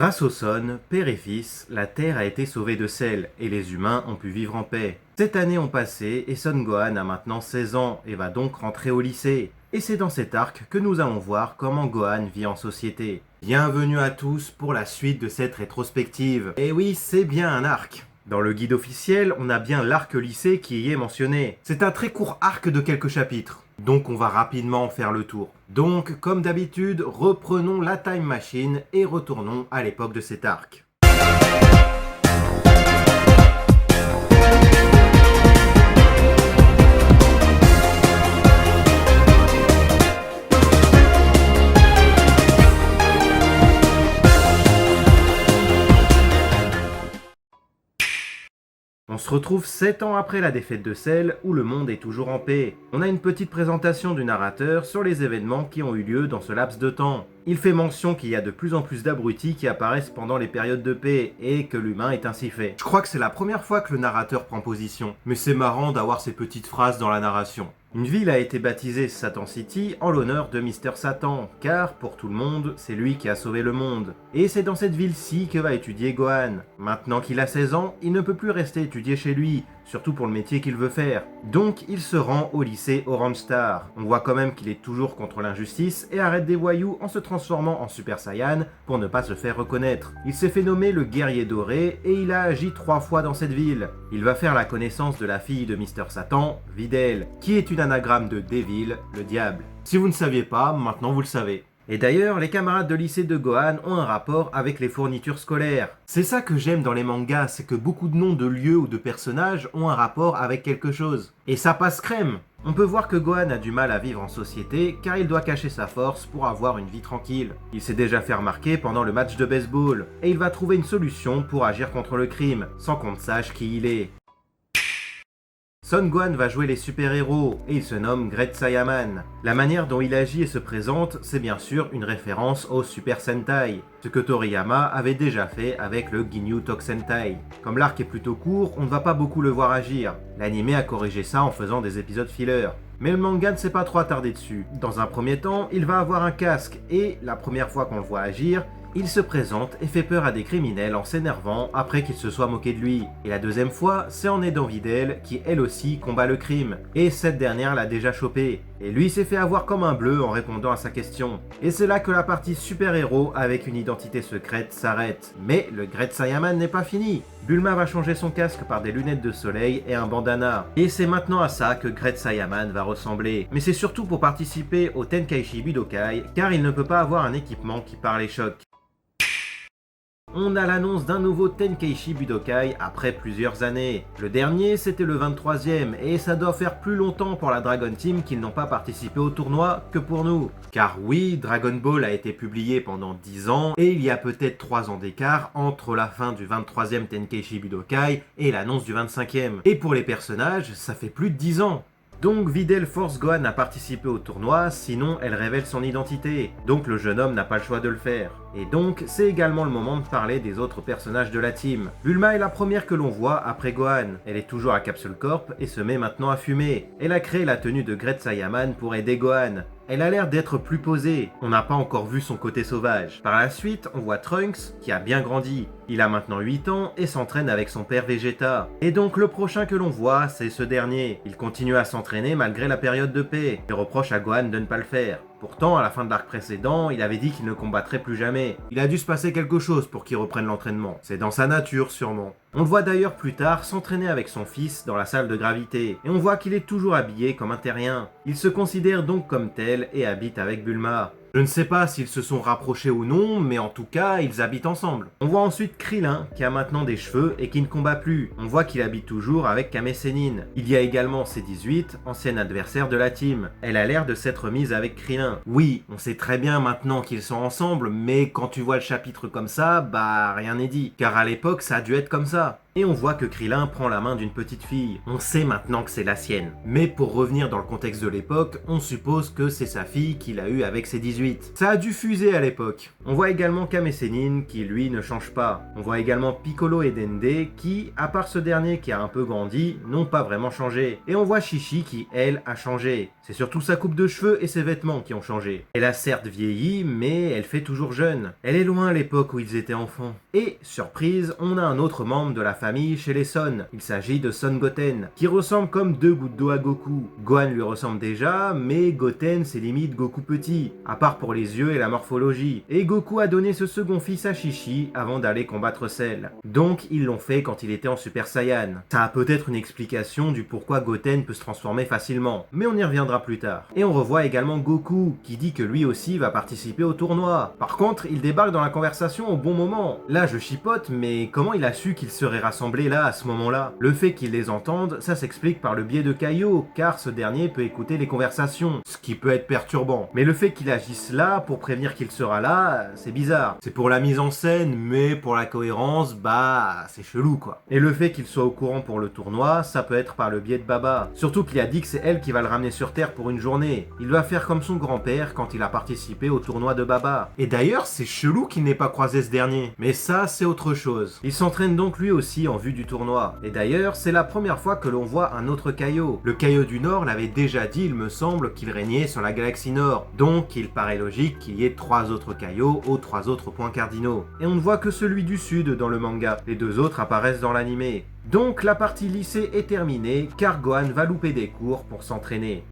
Grâce au Son, père et fils, la Terre a été sauvée de sel et les humains ont pu vivre en paix. 7 années ont passé et Son Gohan a maintenant 16 ans et va donc rentrer au lycée. Et c'est dans cet arc que nous allons voir comment Gohan vit en société. Bienvenue à tous pour la suite de cette rétrospective. Et oui, c'est bien un arc. Dans le guide officiel, on a bien l'arc lycée qui y est mentionné. C'est un très court arc de quelques chapitres. Donc on va rapidement faire le tour. Donc, comme d'habitude, reprenons la Time Machine et retournons à l'époque de cet arc. On se retrouve 7 ans après la défaite de Cell, où le monde est toujours en paix. On a une petite présentation du narrateur sur les événements qui ont eu lieu dans ce laps de temps. Il fait mention qu'il y a de plus en plus d'abrutis qui apparaissent pendant les périodes de paix, et que l'humain est ainsi fait. Je crois que c'est la première fois que le narrateur prend position, mais c'est marrant d'avoir ces petites phrases dans la narration. Une ville a été baptisée Satan City en l'honneur de Mr. Satan, car pour tout le monde, c'est lui qui a sauvé le monde. Et c'est dans cette ville-ci que va étudier Gohan. Maintenant qu'il a 16 ans, il ne peut plus rester étudier chez lui, surtout pour le métier qu'il veut faire. Donc il se rend au lycée Orange Star. On voit quand même qu'il est toujours contre l'injustice et arrête des voyous en se transformant en Super Saiyan pour ne pas se faire reconnaître. Il s'est fait nommer le guerrier doré et il a agi 3 fois dans cette ville. Il va faire la connaissance de la fille de Mr. Satan, Videl, qui est une anagramme de Devil, le diable. Si vous ne saviez pas, maintenant vous le savez. Et d'ailleurs, les camarades de lycée de Gohan ont un rapport avec les fournitures scolaires. C'est ça que j'aime dans les mangas, c'est que beaucoup de noms de lieux ou de personnages ont un rapport avec quelque chose. Et ça passe crème. On peut voir que Gohan a du mal à vivre en société car il doit cacher sa force pour avoir une vie tranquille. Il s'est déjà fait remarquer pendant le match de baseball, et il va trouver une solution pour agir contre le crime, sans qu'on ne sache qui il est. Son Gohan va jouer les super-héros, et il se nomme Great Saiyaman. La manière dont il agit et se présente, c'est bien sûr une référence au Super Sentai, ce que Toriyama avait déjà fait avec le Ginyu Tokusentai. Comme l'arc est plutôt court, on ne va pas beaucoup le voir agir. L'anime a corrigé ça en faisant des épisodes filler. Mais le manga ne s'est pas trop attardé dessus. Dans un premier temps, il va avoir un casque, et la première fois qu'on le voit agir, il se présente et fait peur à des criminels en s'énervant après qu'ils se soient moqués de lui. Et la deuxième fois, c'est en aidant Videl qui elle aussi combat le crime. Et cette dernière l'a déjà chopé. Et lui s'est fait avoir comme un bleu en répondant à sa question. Et c'est là que la partie super-héros avec une identité secrète s'arrête. Mais le Great Saiyaman n'est pas fini. Bulma va changer son casque par des lunettes de soleil et un bandana. Et c'est maintenant à ça que Great Saiyaman va ressembler. Mais c'est surtout pour participer au Tenkaichi Budokai, car il ne peut pas avoir un équipement qui part les chocs. On a l'annonce d'un nouveau Tenkaichi Budokai après plusieurs années. Le dernier, c'était le 23e, et ça doit faire plus longtemps pour la Dragon Team qu'ils n'ont pas participé au tournoi que pour nous. Car oui, Dragon Ball a été publié pendant 10 ans, et il y a peut-être 3 ans d'écart entre la fin du 23e Tenkaichi Budokai et l'annonce du 25e. Et pour les personnages, ça fait plus de 10 ans. Donc Videl force Gohan à participer au tournoi, sinon elle révèle son identité. Donc le jeune homme n'a pas le choix de le faire. Et donc, c'est également le moment de parler des autres personnages de la team. Bulma est la première que l'on voit après Gohan. Elle est toujours à Capsule Corp et se met maintenant à fumer. Elle a créé la tenue de Great Saiyaman pour aider Gohan. Elle a l'air d'être plus posée, on n'a pas encore vu son côté sauvage. Par la suite, on voit Trunks, qui a bien grandi. Il a maintenant 8 ans et s'entraîne avec son père Vegeta. Et donc le prochain que l'on voit, c'est ce dernier. Il continue à s'entraîner malgré la période de paix. Il reproche à Gohan de ne pas le faire. Pourtant, à la fin de l'arc précédent, il avait dit qu'il ne combattrait plus jamais. Il a dû se passer quelque chose pour qu'il reprenne l'entraînement. C'est dans sa nature, sûrement. On le voit d'ailleurs plus tard s'entraîner avec son fils dans la salle de gravité. Et on voit qu'il est toujours habillé comme un terrien. Il se considère donc comme tel et habite avec Bulma. Je ne sais pas s'ils se sont rapprochés ou non, mais en tout cas, ils habitent ensemble. On voit ensuite Krillin, qui a maintenant des cheveux et qui ne combat plus. On voit qu'il habite toujours avec Kame Sennin. Il y a également C18, ancienne adversaire de la team. Elle a l'air de s'être mise avec Krillin. Oui, on sait très bien maintenant qu'ils sont ensemble, mais quand tu vois le chapitre comme ça, bah rien n'est dit. Car à l'époque, ça a dû être comme ça. Et on voit que Krillin prend la main d'une petite fille. On sait maintenant que c'est la sienne. Mais pour revenir dans le contexte de l'époque, on suppose que c'est sa fille qu'il a eue avec ses 18. Ça a dû fuser à l'époque. On voit également Kame Sennin qui lui ne change pas. On voit également Piccolo et Dende qui, à part ce dernier qui a un peu grandi, n'ont pas vraiment changé. Et on voit Chichi qui, elle, a changé. C'est surtout sa coupe de cheveux et ses vêtements qui ont changé. Elle a certes vieilli, mais elle fait toujours jeune. Elle est loin à l'époque où ils étaient enfants. Et, surprise, on a un autre membre de la famille chez les Son. Il s'agit de Son Goten, qui ressemble comme deux gouttes d'eau à Goku. Gohan lui ressemble déjà, mais Goten c'est limite Goku petit, à part pour les yeux et la morphologie. Et Goku a donné ce second fils à Chichi avant d'aller combattre Cell. Donc ils l'ont fait quand il était en Super Saiyan. Ça a peut-être une explication du pourquoi Goten peut se transformer facilement, mais on y reviendra plus tard. Et on revoit également Goku, qui dit que lui aussi va participer au tournoi. Par contre, il débarque dans la conversation au bon moment. Là je chipote, mais comment il a su qu'ils seraient rassemblés là à ce moment-là? Le fait qu'ils les entendent, ça s'explique par le biais de Kaio, car ce dernier peut écouter les conversations, ce qui peut être perturbant. Mais le fait qu'il agisse là pour prévenir qu'il sera là, c'est bizarre. C'est pour la mise en scène, mais pour la cohérence, bah c'est chelou quoi. Et le fait qu'il soit au courant pour le tournoi, ça peut être par le biais de Baba. Surtout qu'il a dit que c'est elle qui va le ramener sur Terre pour une journée. Il va faire comme son grand-père quand il a participé au tournoi de Baba. Et d'ailleurs, c'est chelou qu'il n'ait pas croisé ce dernier. Mais ça, c'est autre chose. Il s'entraîne donc lui aussi en vue du tournoi. Et d'ailleurs, c'est la première fois que l'on voit un autre Kaio. Le Kaio du Nord l'avait déjà dit, il me semble, qu'il régnait sur la galaxie Nord. Donc, il paraît logique qu'il y ait 3 autres Kaio aux 3 autres points cardinaux. Et on ne voit que celui du Sud dans le manga. Les 2 autres apparaissent dans l'animé. Donc, la partie lycée est terminée, car Gohan va louper des cours pour s'entraîner.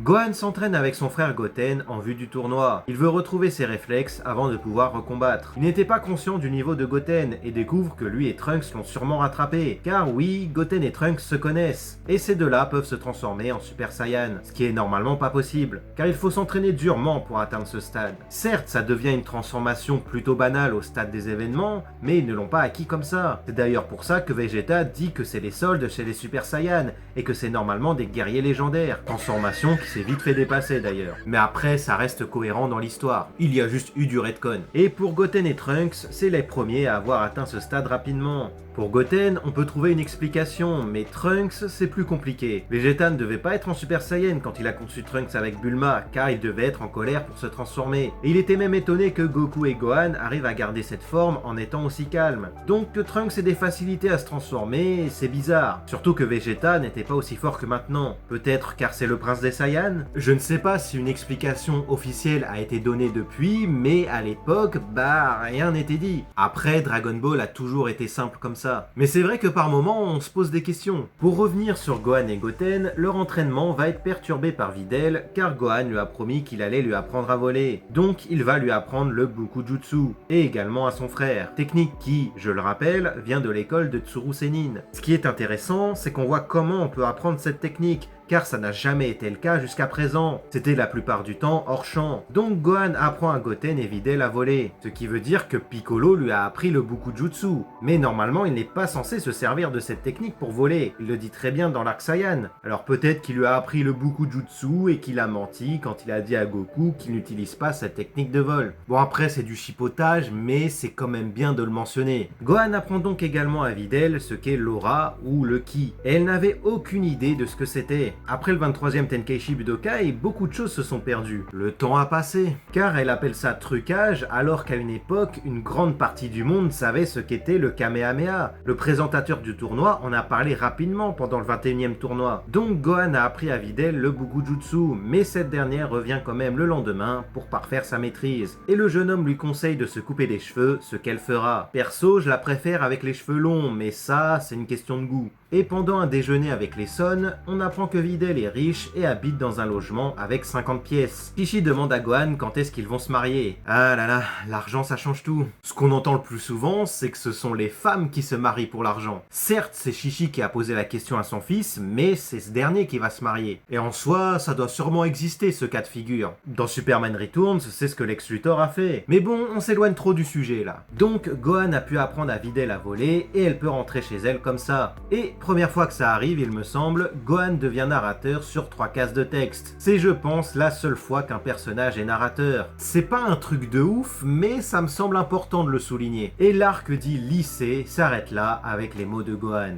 Gohan s'entraîne avec son frère Goten en vue du tournoi. Il veut retrouver ses réflexes avant de pouvoir recombattre. Il n'était pas conscient du niveau de Goten et découvre que lui et Trunks l'ont sûrement rattrapé. Car oui, Goten et Trunks se connaissent. Et ces deux-là peuvent se transformer en Super Saiyan. Ce qui est normalement pas possible. Car il faut s'entraîner durement pour atteindre ce stade. Certes, ça devient une transformation plutôt banale au stade des événements, mais ils ne l'ont pas acquis comme ça. C'est d'ailleurs pour ça que Vegeta dit que c'est les soldes chez les Super Saiyan et que c'est normalement des guerriers légendaires. Transformation qui s'est vite fait dépasser d'ailleurs. Mais après, ça reste cohérent dans l'histoire. Il y a juste eu du retcon. Et pour Goten et Trunks, c'est les premiers à avoir atteint ce stade rapidement. Pour Goten, on peut trouver une explication, mais Trunks, c'est plus compliqué. Vegeta ne devait pas être en Super Saiyan quand il a conçu Trunks avec Bulma, car il devait être en colère pour se transformer. Et il était même étonné que Goku et Gohan arrivent à garder cette forme en étant aussi calmes. Donc que Trunks ait des facilités à se transformer, c'est bizarre. Surtout que Vegeta n'était pas aussi fort que maintenant. Peut-être car c'est le prince des Saiyans? Je ne sais pas si une explication officielle a été donnée depuis, mais à l'époque, bah rien n'était dit. Après, Dragon Ball a toujours été simple comme ça. Mais c'est vrai que par moments, on se pose des questions. Pour revenir sur Gohan et Goten, leur entraînement va être perturbé par Videl, car Gohan lui a promis qu'il allait lui apprendre à voler. Donc il va lui apprendre le Bukujutsu, et également à son frère. Technique qui, je le rappelle, vient de l'école de Tsuru Sennin. Ce qui est intéressant, c'est qu'on voit comment on peut apprendre cette technique, car ça n'a jamais été le cas jusqu'à présent. C'était la plupart du temps hors champ. Donc Gohan apprend à Goten et Videl à voler, ce qui veut dire que Piccolo lui a appris le Bukujutsu. Mais normalement, il n'est pas censé se servir de cette technique pour voler. Il le dit très bien dans l'arc Saiyan. Alors peut-être qu'il lui a appris le Bukujutsu et qu'il a menti quand il a dit à Goku qu'il n'utilise pas cette technique de vol. Bon après c'est du chipotage, mais c'est quand même bien de le mentionner. Gohan apprend donc également à Videl ce qu'est l'aura ou le ki. Et elle n'avait aucune idée de ce que c'était. Après le 23e Tenkaichi Budokai, beaucoup de choses se sont perdues. Le temps a passé. Car elle appelle ça trucage, alors qu'à une époque, une grande partie du monde savait ce qu'était le Kamehameha. Le présentateur du tournoi en a parlé rapidement pendant le 21e tournoi. Donc Gohan a appris à Videl le Bukujutsu, mais cette dernière revient quand même le lendemain pour parfaire sa maîtrise. Et le jeune homme lui conseille de se couper les cheveux, ce qu'elle fera. Perso, je la préfère avec les cheveux longs, mais ça, c'est une question de goût. Et pendant un déjeuner avec les Son, on apprend que Videl est riche et habite dans un logement avec 50 pièces. Chichi demande à Gohan quand est-ce qu'ils vont se marier. Ah là là, l'argent ça change tout. Ce qu'on entend le plus souvent, c'est que ce sont les femmes qui se marient pour l'argent. Certes, c'est Chichi qui a posé la question à son fils, mais c'est ce dernier qui va se marier. Et en soi, ça doit sûrement exister ce cas de figure. Dans Superman Returns, c'est ce que Lex Luthor a fait. Mais bon, on s'éloigne trop du sujet là. Donc, Gohan a pu apprendre à Videl à voler et elle peut rentrer chez elle comme ça. Et Première fois que ça arrive, il me semble, Gohan devient narrateur sur 3 cases de texte. C'est, je pense, la seule fois qu'un personnage est narrateur. C'est pas un truc de ouf, mais ça me semble important de le souligner. Et l'arc dit lycée s'arrête là avec les mots de Gohan.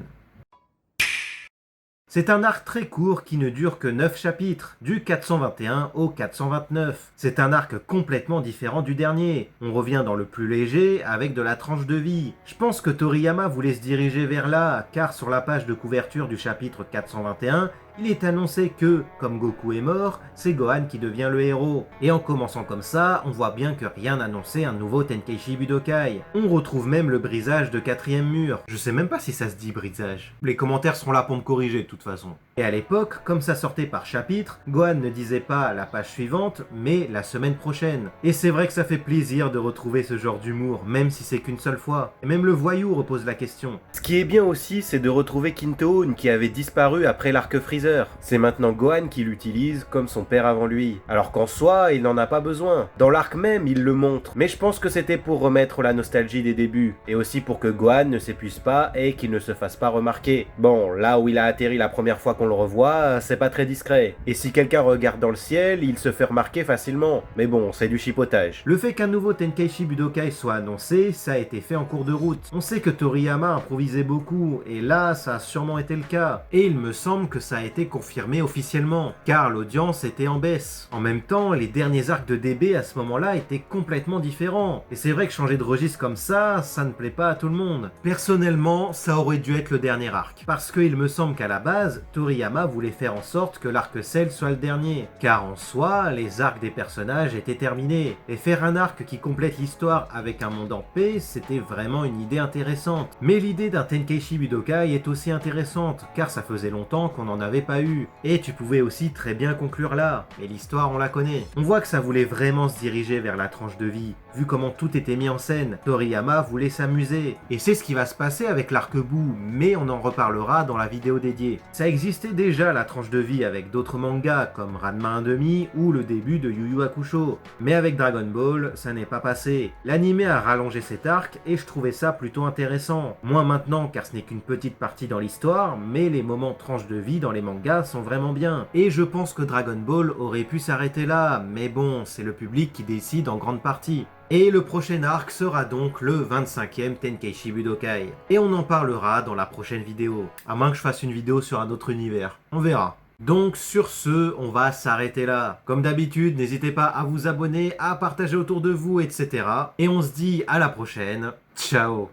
C'est un arc très court qui ne dure que 9 chapitres, du 421 au 429. C'est un arc complètement différent du dernier. On revient dans le plus léger avec de la tranche de vie. Je pense que Toriyama voulait se diriger vers là, car sur la page de couverture du chapitre 421, il est annoncé que, comme Goku est mort, c'est Gohan qui devient le héros. Et en commençant comme ça, on voit bien que rien n'annonçait un nouveau Tenkaichi Budokai. On retrouve même le brisage de 4ème mur. Je sais même pas si ça se dit brisage. Les commentaires seront là pour me corriger de toute façon. Et à l'époque, comme ça sortait par chapitre, Gohan ne disait pas la page suivante, mais la semaine prochaine. Et c'est vrai que ça fait plaisir de retrouver ce genre d'humour, même si c'est qu'une seule fois. Et même le voyou repose la question. Ce qui est bien aussi, c'est de retrouver Kintoon qui avait disparu après l'arc Freezer. C'est maintenant Gohan qui l'utilise comme son père avant lui. Alors qu'en soi, il n'en a pas besoin. Dans l'arc même, il le montre. Mais je pense que c'était pour remettre la nostalgie des débuts. Et aussi pour que Gohan ne s'épuise pas et qu'il ne se fasse pas remarquer. Bon, là où il a atterri la première fois qu'on le revoit, c'est pas très discret. Et si quelqu'un regarde dans le ciel, il se fait remarquer facilement. Mais bon, c'est du chipotage. Le fait qu'un nouveau Tenkaichi Budokai soit annoncé, ça a été fait en cours de route. On sait que Toriyama improvisait beaucoup, et là, ça a sûrement été le cas. Et il me semble que ça a été confirmé officiellement, car l'audience était en baisse. En même temps, les derniers arcs de DB à ce moment-là étaient complètement différents. Et c'est vrai que changer de registre comme ça ne plaît pas à tout le monde. Personnellement, ça aurait dû être le dernier arc. Parce qu'il me semble qu'à la base, Toriyama voulait faire en sorte que l'arc Cell soit le dernier. Car en soi, les arcs des personnages étaient terminés. Et faire un arc qui complète l'histoire avec un monde en paix, c'était vraiment une idée intéressante. Mais l'idée d'un Tenkaichi Budokai est aussi intéressante, car ça faisait longtemps qu'on n'en avait pas eu. Et tu pouvais aussi très bien conclure là. Et l'histoire, on la connaît. On voit que ça voulait vraiment se diriger vers la tranche de vie. Vu comment tout était mis en scène, Toriyama voulait s'amuser. Et c'est ce qui va se passer avec l'arc-bout, mais on en reparlera dans la vidéo dédiée. Ça existait déjà la tranche de vie avec d'autres mangas comme Ranma 1/2 ou le début de Yu Yu Hakusho. Mais avec Dragon Ball, ça n'est pas passé. L'anime a rallongé cet arc et je trouvais ça plutôt intéressant. Moins maintenant car ce n'est qu'une petite partie dans l'histoire, mais les moments tranche de vie dans les mangas sont vraiment bien. Et je pense que Dragon Ball aurait pu s'arrêter là, mais bon, c'est le public qui décide en grande partie. Et le prochain arc sera donc le 25e Tenkaichi Budokai. Et on en parlera dans la prochaine vidéo. À moins que je fasse une vidéo sur un autre univers. On verra. Donc sur ce, on va s'arrêter là. Comme d'habitude, n'hésitez pas à vous abonner, à partager autour de vous, etc. Et on se dit à la prochaine. Ciao!